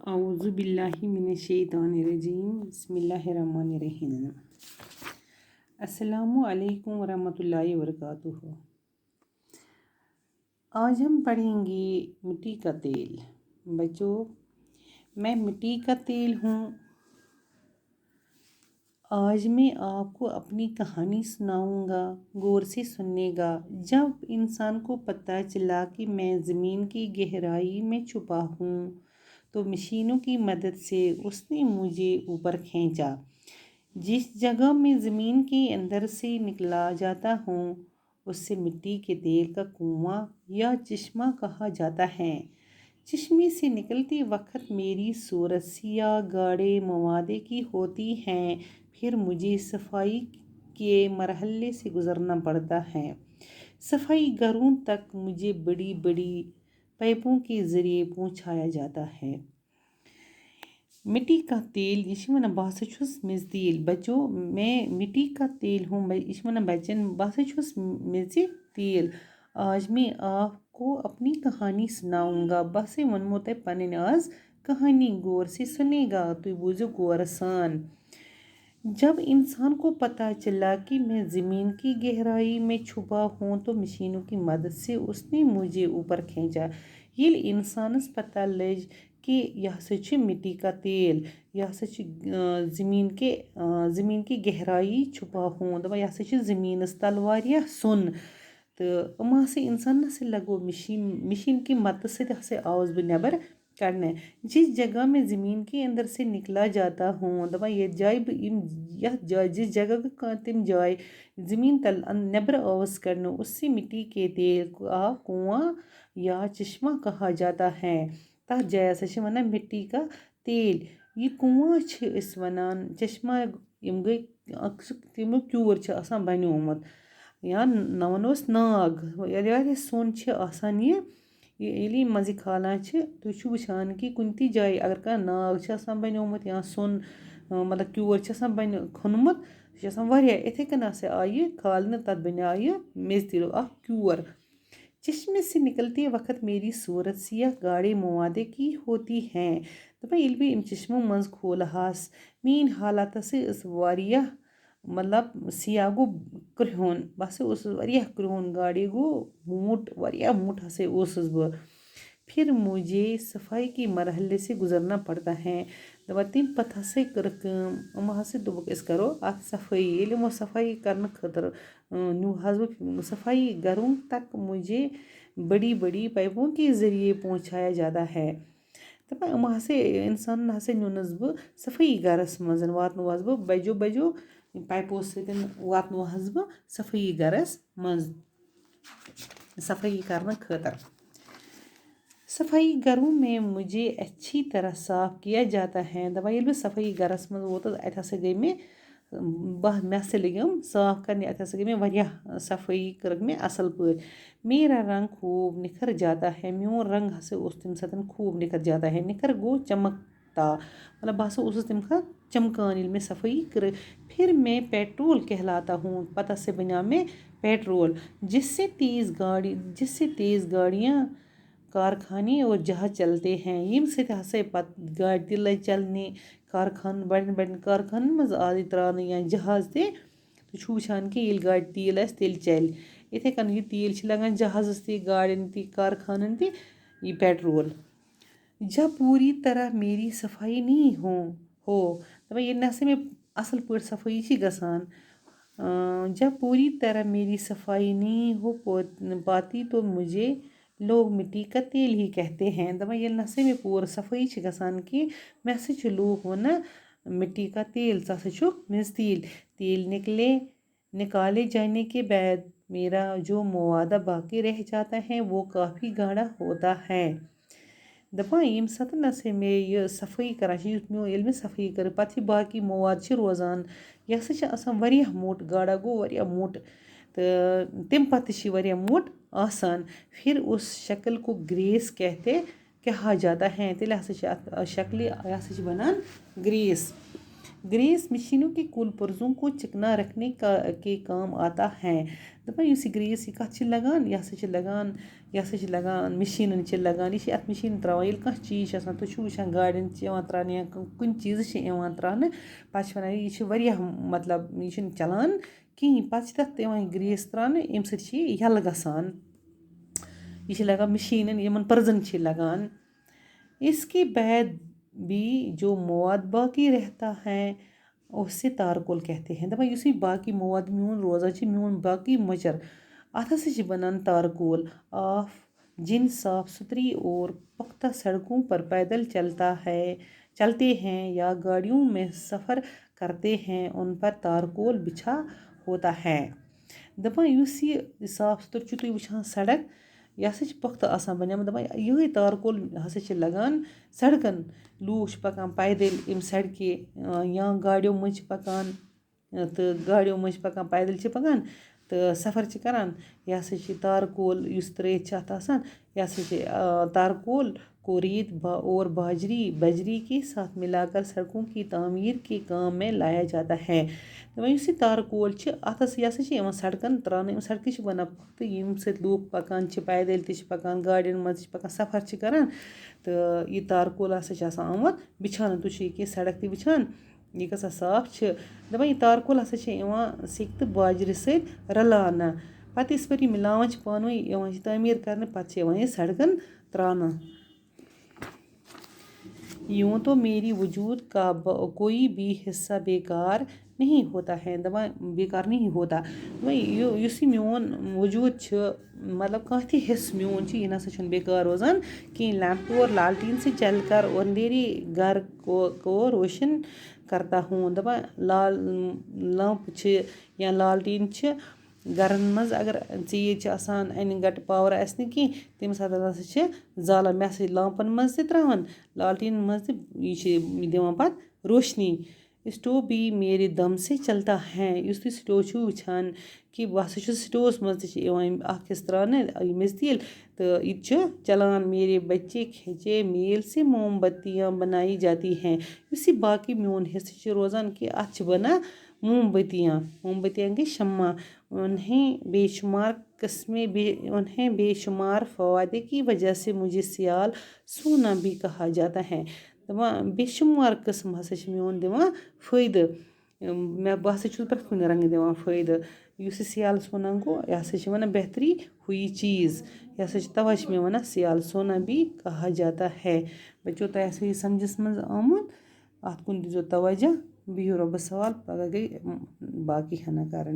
औज़ु बिल्लाहि मिनश्शैतानिर्रजीम बिस्मिल्लाहिर्रहमानिर्रहीम। अस्सलामु अलैकुम वरहमतुल्लाहि वबरकातुहू। आज हम पढ़ेंगे मिट्टी का तेल। बच्चों, मैं मिट्टी का तेल हूँ। आज मैं आपको अपनी कहानी सुनाऊंगा, गौर से सुनिएगा। जब इंसान को पता चला कि मैं ज़मीन की गहराई में छुपा हूँ तो मशीनों की मदद से उसने मुझे ऊपर खींचा। जिस जगह में ज़मीन के अंदर से निकला जाता हूँ उससे मिट्टी के तेल का कुआं या चश्मा कहा जाता है। चश्मे से निकलते वक्त मेरी सूरत सिया गाढ़े मवादे की होती हैं। फिर मुझे सफाई के मरहले से गुज़रना पड़ता है। सफाई घरों तक मुझे बड़ी बड़ी पाइपों के ज़रिए पहुँचाया जाता है। मिट्टी का तेल यह बस मेज तेल। बच्चों, मैं मिट्टी का तेल हूँ। बच्चन बस मेज तेल। आज मैं आपको अपनी कहानी सुनाऊंगा। बस वनमो तह पन आज कहानी गौर से सुनेगा। तो बूझो गौर सान। जब इंसान को पता चला कि मैं ज़मीन की गहराई में छुपा हूँ तो मशीनों की मदद से उसने मुझे ऊपर खींचा। ये इंसानस पता लज कि यह हसा मिट्टी का तेल, यह हसा ज़मीन की गहराई छुपा हूँ। दपा यह हसा ज़मीनस तल वारिया सुन। तो हम हसा इंसान लगो मशीन की मदद से हसा आउस बह नबर कड़ने। जिस जगह में ज़मीन के अंदर से निकला जाता हूँ दपा ये जाय जिस जगह तम जाय ज़मीन तल नबर आउस कड़ने उससे मिट्टी के तेल का कुआं या चश्मा कहा जाता है। तथ जाय हसा वनान मिट्टी का तेल। ये कुआं वनान चश्मा यम गई तमो क्यूर बनोमुत या न वनोस नाग। ये सोन आसान ये मज़े खालान तुम वुचान कि कुन ती जाए अगर कह नाग बनोमुत या सोन मतलब क्यूर बन खनमुत इथे कन आय खालने तथ बना मेज तेल क्यूर। चश्मे से निकलते वक्त मेरी सूरत सिया गाढ़े मवादे की होती हैं। दपा ये बह चश्मों मज खोलहास मीन हालात वारिया मतलब सिया गो क्रिहोन। बस वारिया क्रिहोन गाढ़े गो मोट वारिया मोट हसे बह। फिर मुझे सफाई के मरहले से गुजरना पड़ता है। दपा तम पत हसा कर हम हसा दोक अस करो अत सफाई। ये सफाई करने खतर न्यू बह सफाई घरों तक मुझे बड़ी बड़ी पाइपों के ज़रिए पहुँचाया जाता है। दपा हम हसा इंसान हसा नुनस बह सफाई घरस मज वातनोस बह बजो बजो पाइपों सतन वातनोस बह सफाई घरस मज सफाई करने खतर। सफाई घरों में मुझे अच्छी तरह साफ किया जाता है। दपा ये बह सफाई घरस मज वोतस अत हसा गई मे मे हसा लगिम साफ करने। अत हसा गई मे वारिया सफाई कर मे असल पे। मेरा रंग खूब निखर जाता है। मोन रंग हसा तम सतन खूब निखर जाता है। निखर गो चमकता मतलब बह हसा तम चमकान ये मे सफाई कर। फिर मैं पेट्रोल कहलाता हूँ। पता से बना में पेट्रोल जिससे तेज़ गाड़ियाँ कारखाने और जहाज चलते हैं। यम सत हसा पत गाड़ ति लज चलने। कारखान बड़न बड़न कारखान मज आय त्रान या जहाज ते तो वुचान कि ये गाड़ तेल आस तेल चल। इथे कन यह तेल लगान जहाजस ती गाड़न ती कारखानन ती ये पेट्रोल। जब पूरी तरह मेरी सफाई नहीं हो दपा ये नसा मे असल पे सफाई गसान। जब पूरी तरह मेरी सफाई नहीं हो पाती तो मुझे लोग मिट्टी का तेल ही कहते हैं। दपा ये नसा मे पूर सफाई गसान कि मे हसा लोग वन मिट्टी का तेल हसा मेज तेल निकाले जाने के बाद मेरा जो मुवादा बाकी रह जाता है वो काफ़ी गाढ़ा होता है। दपा यम सत मे यह सफाई करान ये सफाई कर पत बाकी मवाद रोजान यह हसा वारिया मोट गाढ़ा गो वारिया मोट तो तम पत वारिया मोट आसान। फिर उस शक्ल को ग्रेस कहा जाता है। तेल हसा शक्ल यह हसा बनान ग्रेस। ग्रेस मशीनों के कुल पुर्जों को चिकना रखने के काम आता है दपान युस ग्रेस यह कत लगान यह लगान मशीन लगान यह अत मशीन त्रावान ये कह चीज तुम वुचान गाड़िन त्रान या कुन चीज त्रान पे वन यह मतलब यह चलान कहें पे तथ ग्रेस त्रान अम सत यल गसान यह लगान मशीन इन पर्जन लगान। इसके बाद भी जो मवाद बाकी रहता है उससे तारकोल कहते हैं दपा युस बाकी मवाद म्यून रोजान म्यून बाकी मचर अत हसा बनान तारकोल आफ जिन साफ सुथरी और पुख्ता सड़कों पर पैदल चलते हैं या गाड़ियों में सफ़र करते हैं उन पर तारकोल बिछा होता है दपा युस साफ सुथर तुम वुचान सड़क यह हसा पुख्ता आसान बनियामत दपा यही तारकोल हसा लगान सड़कन लूक पकान पैदल अम सड़के या गाड़ियों मज पकान तो गाड़ियों मज पकान पैदल पकान तो सफ़र करान यह हसा तारकोल युस त्रेत अत आसान यह हसा तारकोल को रेत और बजरी के साथ मिलाकर सड़कों की तामीर के काम में लाया जाता है दपा युस तारकोल अत यह हसा सड़कन त्रान सड़क बना पुख्त यम सत लूक पकान पैदल पकान गाड़ियों मज पकान सफ़र करान तो यह तारकोल हसा आमत बिछान तुम यह सड़क तह वुचान यह गसा साफ दपा यह तारकोल हसा सेक तो बाजरे सत रलाना पत इस पर मिलावान पान तामीर करने पे यह सड़कन त्राना। यूँ तो मेरी वजूद का कोई भी हिस्सा बेकार नहीं होता है दपा बेकार नहीं होता युस म्यून वजूद मतलब कह हिस्स म्यून यह नसा बेकार रोजान कि लैंप और लालटीन से चलकर अंधेरे घर को रोशन करता हूँ दपा लैंप या लालटीन घरन मज अगर चीज अन गट पावर कहीं तम सात हसा जालान मे हसा लैंपन मज त्रावान लालटीन मज यह दिवान पत रोशनी। स्टोव भी मेरे दम से चलता है युस तुम स्टोव वुचान कि बह हसा स्टोवस मज हिस्स त्रान यमिस तेल तो यह चलान मेरे बच्चे खींचे मेल से मोमबत्तियाँ बनाई जाती हैं युस बाकी म्यून हिस्स रोजान कि अत बना मोमबत्तियाँ गई शम्मा उन्हें बेशुमार फ़वादे की वजह से मुझे सियाल सोना भी कहा जाता है दपा बेशुमार किस्म हसा म्यून दिवान फ़ायदे मैं बह हसा प्रथ कुन रंग दिवान फ़ायदे युस सियाल सोना गो यह हसा वन बेहतरी हुई चीज़ यह हसा तवे मे वन सियाल सोना भी कहा जाता है। बच्चों तो ऐसे समझस मज आमुत अत कुन दीजो तवज्जो बिहु रब्बस हवाल पगह गई बाकी हना कर